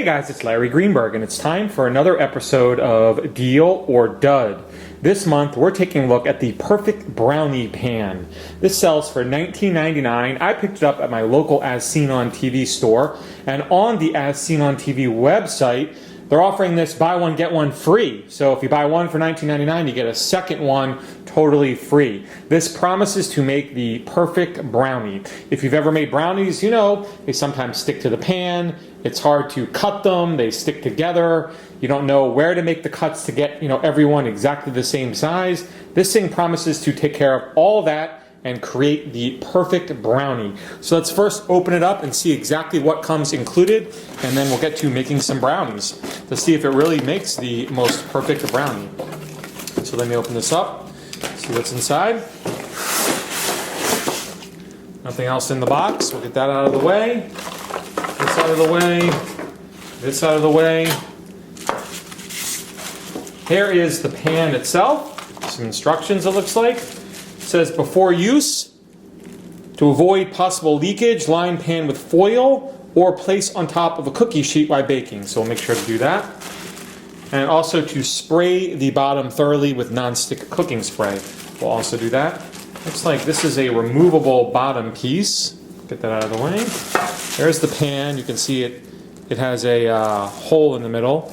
Hey guys, it's Larry Greenberg, and it's time for another episode of Deal or Dud. This month, we're taking a look at the Perfect Brownie Pan. This sells for $19.99. I picked it up at my local As Seen on TV store, and on the As Seen on TV website, they're offering this buy one, get one free. So if you buy one for $19.99, you get a second one totally free. This promises to make the perfect brownie. If you've ever made brownies, you know they sometimes stick to the pan. It's hard to cut them. They stick together. You don't know where to make the cuts to get, everyone exactly the same size. This thing promises to take care of all that and create the perfect brownie. So let's first open it up and see exactly what comes included, and then we'll get to making some brownies to see if it really makes the most perfect brownie. So let me open this up, see what's inside. Nothing else in the box. We'll get that out of the way. This out of the way. This out of the way. Here is the pan itself. Some instructions, it looks like. It says, before use, to avoid possible leakage, line pan with foil or place on top of a cookie sheet while baking. So we'll make sure to do that. And also to spray the bottom thoroughly with non-stick cooking spray. We'll also do that. Looks like this is a removable bottom piece. Get that out of the way. There's the pan. You can see it has a hole in the middle.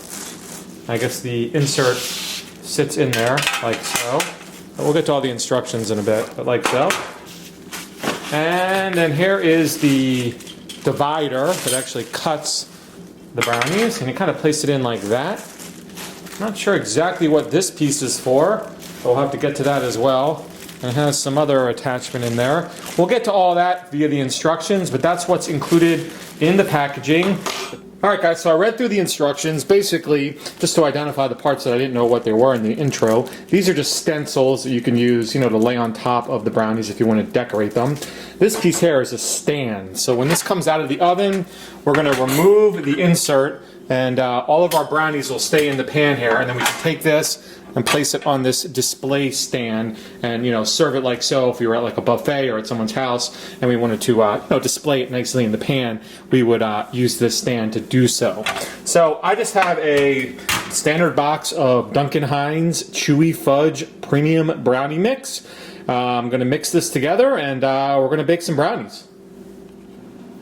I guess the insert sits in there like so. We'll get to all the instructions in a bit, but like so. And then here is the divider that actually cuts the brownies, and you kind of place it in like that. Not sure exactly what this piece is for, but we'll have to get to that as well. And it has some other attachment in there. We'll get to all that via the instructions, but that's what's included in the packaging. Alright guys, so I read through the instructions, basically just to identify the parts that I didn't know what they were in the intro. These are just stencils that you can use, to lay on top of the brownies if you want to decorate them. This piece here is a stand. So when this comes out of the oven, we're going to remove the insert, and all of our brownies will stay in the pan here, and then we can take this and place it on this display stand and serve it like so. If you were at like a buffet or at someone's house and we wanted to display it nicely in the pan, we would use this stand to do so. So I just have a standard box of Duncan Hines Chewy Fudge Premium Brownie Mix. I'm going to mix this together, and we're going to bake some brownies.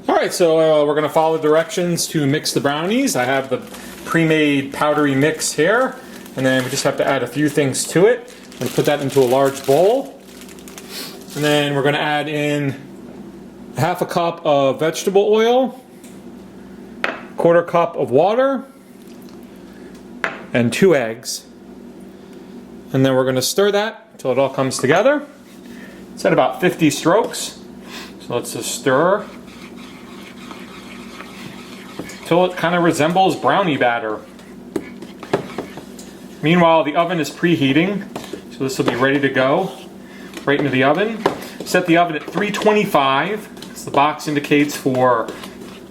Alright, so we're going to follow directions to mix the brownies. I have the pre-made powdery mix here. And then we just have to add a few things to it and put that into a large bowl. And then we're going to add in half a cup of vegetable oil, quarter cup of water, and 2 eggs. And then we're going to stir that until it all comes together. It's at about 50 strokes. So let's just stir until it kind of resembles brownie batter. Meanwhile, the oven is preheating, so this will be ready to go right into the oven. Set the oven at 325, as the box indicates for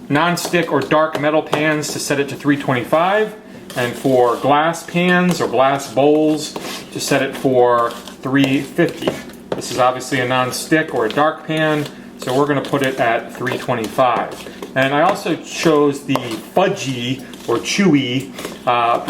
non-stick or dark metal pans to set it to 325, and for glass pans or glass bowls to set it for 350. This is obviously a non-stick or a dark pan, so we're going to put it at 325. And I also chose the fudgy or chewy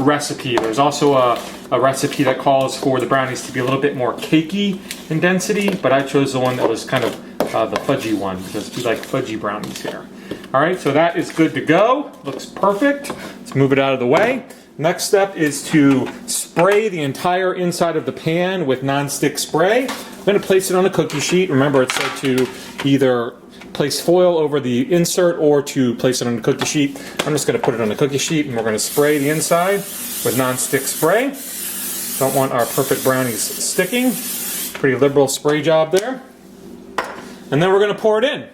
recipe. There's also a recipe that calls for the brownies to be a little bit more cakey in density, but I chose the one that was kind of the fudgy one because we like fudgy brownies here. Alright, so that is good to go. Looks perfect. Let's move it out of the way. Next step is to spray the entire inside of the pan with non-stick spray. I'm going to place it on a cookie sheet. Remember, it said to either place foil over the insert or to place it on a cookie sheet. I'm just going to put it on a cookie sheet, and we're going to spray the inside with non-stick spray. Don't want our perfect brownies sticking. Pretty liberal spray job there. And then we're going to pour it in.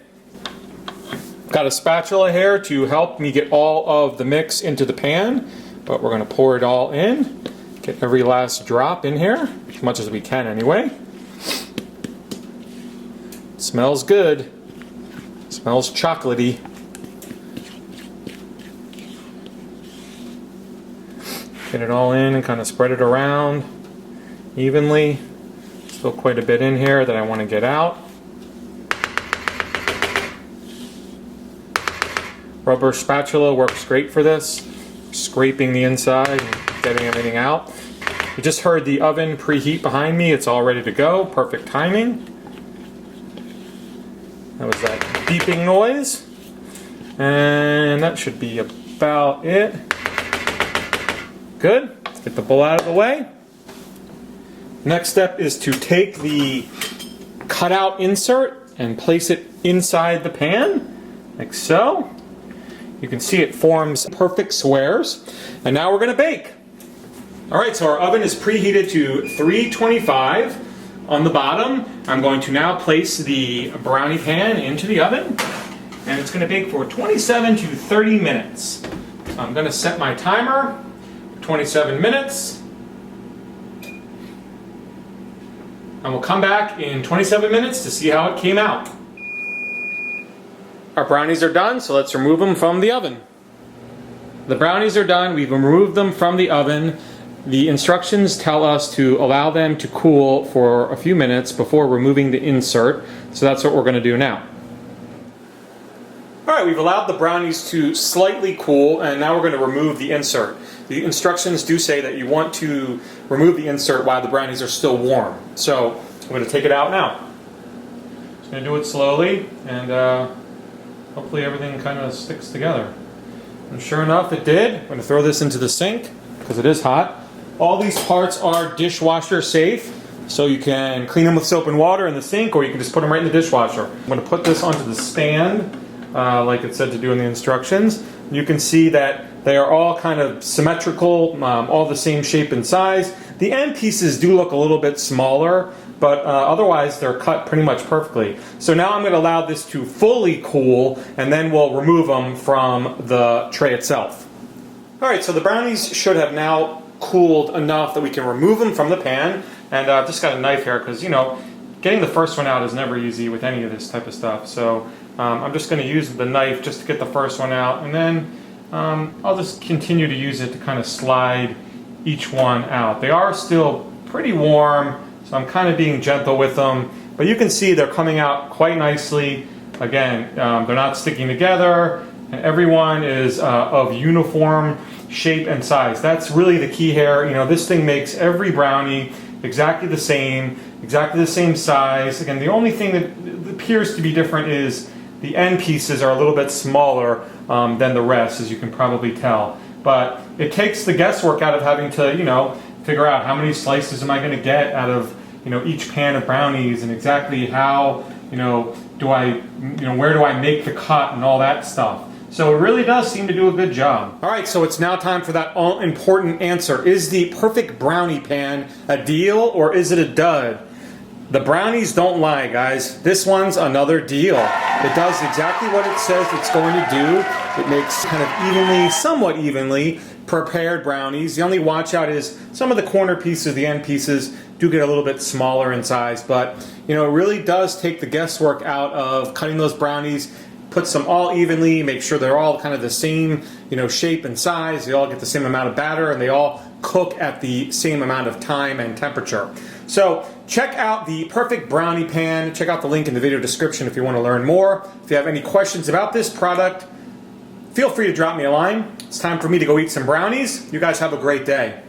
Got a spatula here to help me get all of the mix into the pan, but we're going to pour it all in. Get every last drop in here, as much as we can anyway. It smells good. Smells chocolatey. Get it all in and kind of spread it around evenly. Still quite a bit in here that I want to get out. Rubber spatula works great for this. scraping the inside and getting everything out. You just heard the oven preheat behind me. It's all ready to go. Perfect timing. That was that beeping noise. And that should be about it. Good. Let's get the bowl out of the way. Next step is to take the cutout insert and place it inside the pan, like so. You can see it forms perfect squares. And now we're going to bake. Alright, so our oven is preheated to 325 on the bottom. I'm going to now place the brownie pan into the oven, and it's going to bake for 27 to 30 minutes. So I'm going to set my timer for 27 minutes. And we'll come back in 27 minutes to see how it came out. Our brownies are done, so let's remove them from the oven. The brownies are done. We've removed them from the oven. The instructions tell us to allow them to cool for a few minutes before removing the insert. So that's what we're going to do now. Alright, we've allowed the brownies to slightly cool, and now we're going to remove the insert. The instructions do say that you want to remove the insert while the brownies are still warm. So I'm going to take it out now. Just going to do it slowly, and hopefully everything kind of sticks together. And sure enough, it did. I'm going to throw this into the sink because it is hot. All these parts are dishwasher safe, so you can clean them with soap and water in the sink, or you can just put them right in the dishwasher. I'm going to put this onto the stand, like it said to do in the instructions. You can see that they are all kind of symmetrical, all the same shape and size. The end pieces do look a little bit smaller, but otherwise they're cut pretty much perfectly. So now I'm going to allow this to fully cool, and then we'll remove them from the tray itself. Alright, so the brownies should have now cooled enough that we can remove them from the pan. And I've just got a knife here because, you know, getting the first one out is never easy with any of this type of stuff. So I'm just going to use the knife just to get the first one out, and then I'll just continue to use it to kind of slide each one out. They are still pretty warm, so I'm kind of being gentle with them, but you can see they're coming out quite nicely. Again, they're not sticking together, and everyone is of uniform shape and size. That's really the key here. You know, this thing makes every brownie exactly the same size. Again, the only thing that appears to be different is the end pieces are a little bit smaller than the rest, as you can probably tell. But it takes the guesswork out of having to, you know, figure out how many slices am I going to get out of, you know, each pan of brownies, and exactly how, you know, where do I make the cut and all that stuff. So it really does seem to do a good job. Alright, so it's now time for that all-important answer. Is the perfect brownie pan a deal, or is it a dud? The brownies don't lie, guys. This one's another deal. It does exactly what it says it's going to do. It makes kind of somewhat evenly prepared brownies. The only watch out is some of the corner pieces, the end pieces, do get a little bit smaller in size, but you know, it really does take the guesswork out of cutting those brownies. Puts them all evenly, make sure they're all kind of the same, you know, shape and size. They all get the same amount of batter, and they all cook at the same amount of time and temperature. So check out the perfect brownie pan. Check out the link in the video description if you want to learn more. If you have any questions about this product, feel free to drop me a line. It's time for me to go eat some brownies. You guys have a great day.